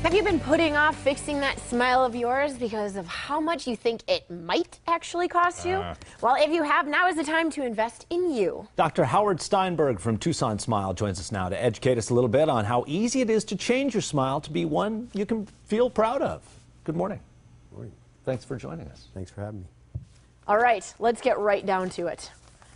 Have you been putting off fixing that smile of yours because of how much you think it might actually cost you? Well, if you have, now is the time to invest in you. Dr. Howard Steinberg from Tucson Smile joins us now to educate us a little bit on how easy it is to change your smile to be one you can feel proud of. Good morning. Good morning. Thanks for joining us. Thanks for having me. All right, let's get right down to it.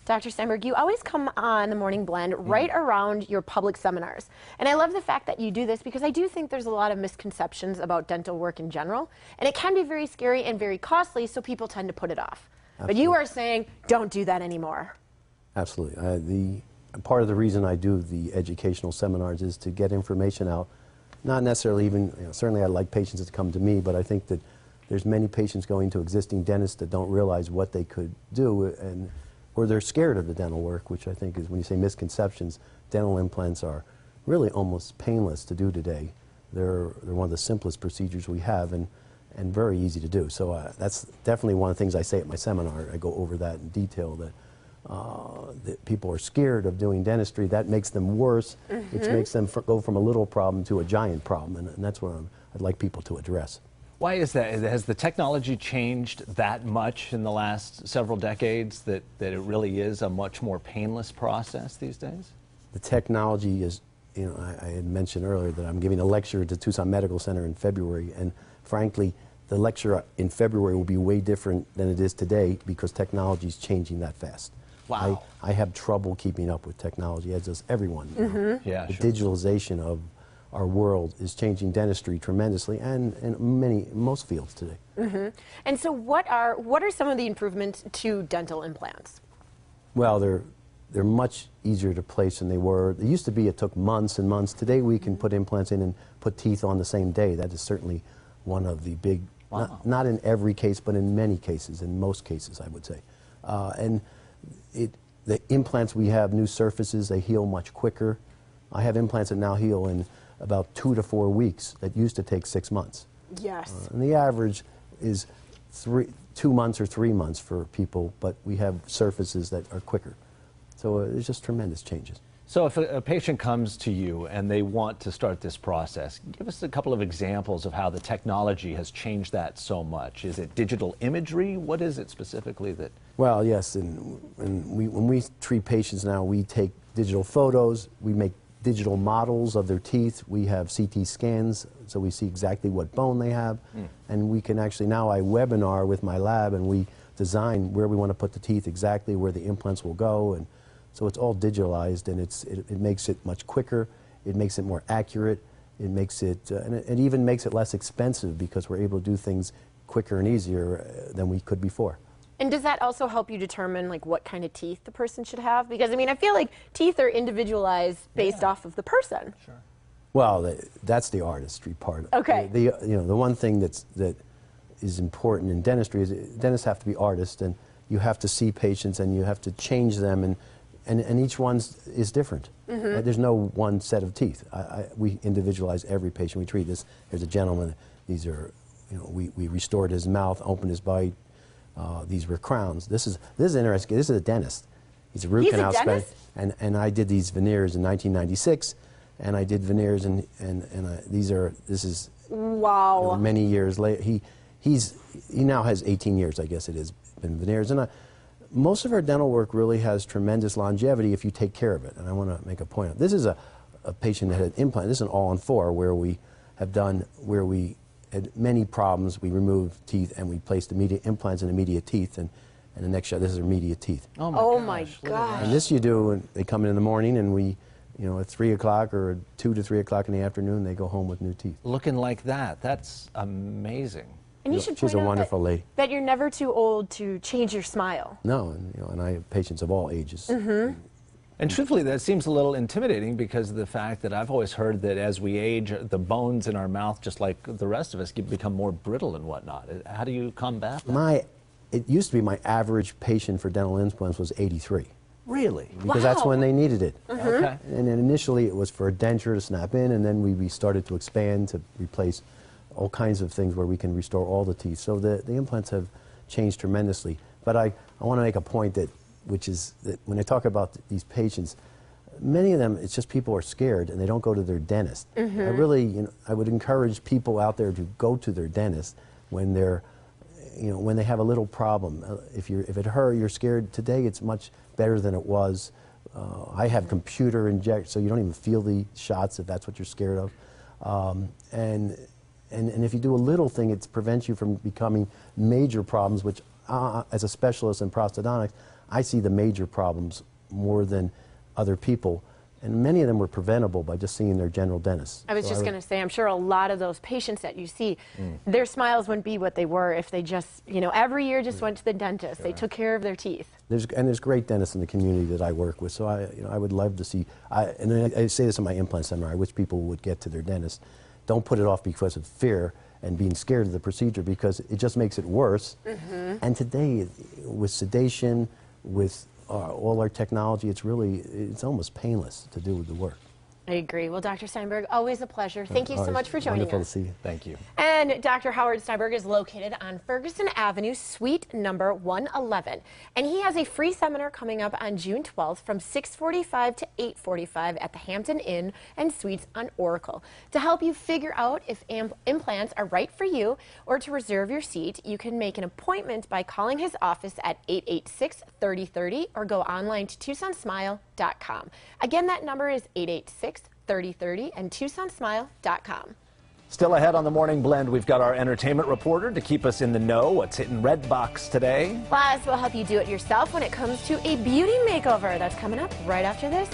Dr. Steinberg, you always come on the Morning Blend right around your public seminars. And I love the fact that you do this because I do think there's a lot of misconceptions about dental work in general. And it can be very scary and very costly, so people tend to put it off. Absolutely. But you are saying, don't do that anymore. Absolutely. Part of the reason I do the educational seminars is to get information out. Not necessarily even, certainly I'd like patients to come to me, but I think that there's many patients going to existing dentists that don't realize what they could do, or they're scared of the dental work, which I think is, when you say misconceptions, dental implants are really almost painless to do today. They're one of the simplest procedures we have, and very easy to do. So that's definitely one of the things I say at my seminar. I go over that in detail, that people are scared of doing dentistry. That makes them worse, which makes them go from a little problem to a giant problem, and that's what I'd like people to address. Why is that? Has the technology changed that much in the last several decades that it really is a much more painless process these days? The technology is, I had mentioned earlier that I'm giving a lecture at the Tucson Medical Center in February, and frankly, the lecture in February will be way different than it is today because technology is changing that fast. Wow. I have trouble keeping up with technology, as does everyone. Yeah, the sure. digitalization of our world is changing dentistry tremendously, and in most fields today. And so what are some of the improvements to dental implants? Well, they're much easier to place than they were. It used to be it took months and months. Today we can put implants in and put teeth on the same day. That is certainly one of the big, not in every case, but in many cases, in most cases, I would say. The implants we have, new surfaces, they heal much quicker. I have implants that now heal in about 2 to 4 weeks. That used to take 6 months. Yes. And the average is 2 months or 3 months for people, but we have surfaces that are quicker. So there's just tremendous changes. So if a patient comes to you and they want to start this process, give us a couple of examples of how the technology has changed that so much. Is it digital imagery? What is it specifically that? Well, yes, when we treat patients now, we take digital photos, we make digital models of their teeth, we have CT scans, so we see exactly what bone they have, and we can actually, now I webinar with my lab, and we design where we want to put the teeth, exactly where the implants will go, and so it's all digitalized, and it makes it much quicker, it makes it more accurate, it makes it, and it even makes it less expensive because we're able to do things quicker and easier than we could before. And does that also help you determine like what kind of teeth the person should have? Because I mean, I feel like teeth are individualized based off of the person. Sure. Well, that's the artistry part. Okay. The one thing that is important in dentistry is dentists have to be artists, and you have to see patients and you have to change them, and each one is different. There's no one set of teeth. We individualize every patient we treat. There's a gentleman. These are, we restored his mouth, opened his bite. These were crowns. This is interesting. This is a dentist. He's a root canal specialist, and I did these veneers in 1996, and I did veneers, and this is wow. Many years later. He now has 18 years, I guess it is, been veneers, and most of our dental work really has tremendous longevity if you take care of it. And I want to make a point. This is a patient that had an implant. This is an all-on-4 where we had many problems. We removed teeth and we placed immediate implants in immediate teeth, and the next shot, this is immediate teeth. Oh my gosh. And this you do, and they come in the morning, and we, at 3 o'clock or 2 to 3 o'clock in the afternoon, they go home with new teeth. Looking like that. That's amazing. And you should She's a wonderful lady. That you're never too old to change your smile. No, and I have patients of all ages. And truthfully, that seems a little intimidating because of the fact that I've always heard that as we age, the bones in our mouth, just like the rest of us, become more brittle and whatnot. How do you combat that? It used to be my average patient for dental implants was 83. Really? Because that's when they needed it. Okay. And then initially it was for a denture to snap in, and then we started to expand to replace all kinds of things where we can restore all the teeth. So the implants have changed tremendously. But I want to make a point which is that when I talk about these patients, Many of them, it's just people are scared and they don't go to their dentist. I really, I would encourage people out there to go to their dentist when they're, when they have a little problem. If it hurt, you're scared. Today, it's much better than it was. I have computer inject, so you don't even feel the shots if that's what you're scared of. And if you do a little thing, it prevents you from becoming major problems, which as a specialist in prosthodontics, I see the major problems more than other people. And many of them were preventable by just seeing their general dentist. I was just going to say, I'm sure a lot of those patients that you see, their smiles wouldn't be what they were if they just, every year just went to the dentist. They took care of their teeth. There's great dentists in the community that I work with, so I would love to see, and I say this in my implant seminar, I wish people would get to their dentist. Don't put it off because of fear and being scared of the procedure, because it just makes it worse. And today, with sedation, with all our technology, it's almost painless to do the work. I agree. Well, Dr. Steinberg, always a pleasure. Thank you so much for joining us. Wonderful to see you. Thank you. And Dr. Howard Steinberg is located on Ferguson Avenue, suite number 111. And he has a free seminar coming up on June 12th from 6:45 to 8:45 at the Hampton Inn and Suites on Oracle. To help you figure out if implants are right for you or to reserve your seat, you can make an appointment by calling his office at 886-3030 or go online to TucsonSmile.com. Again, that number is 886-3030 and TucsonSmile.com. Still ahead on the Morning Blend, we've got our entertainment reporter to keep us in the know. What's hitting Redbox today? Plus, we'll help you do it yourself when it comes to a beauty makeover. That's coming up right after this.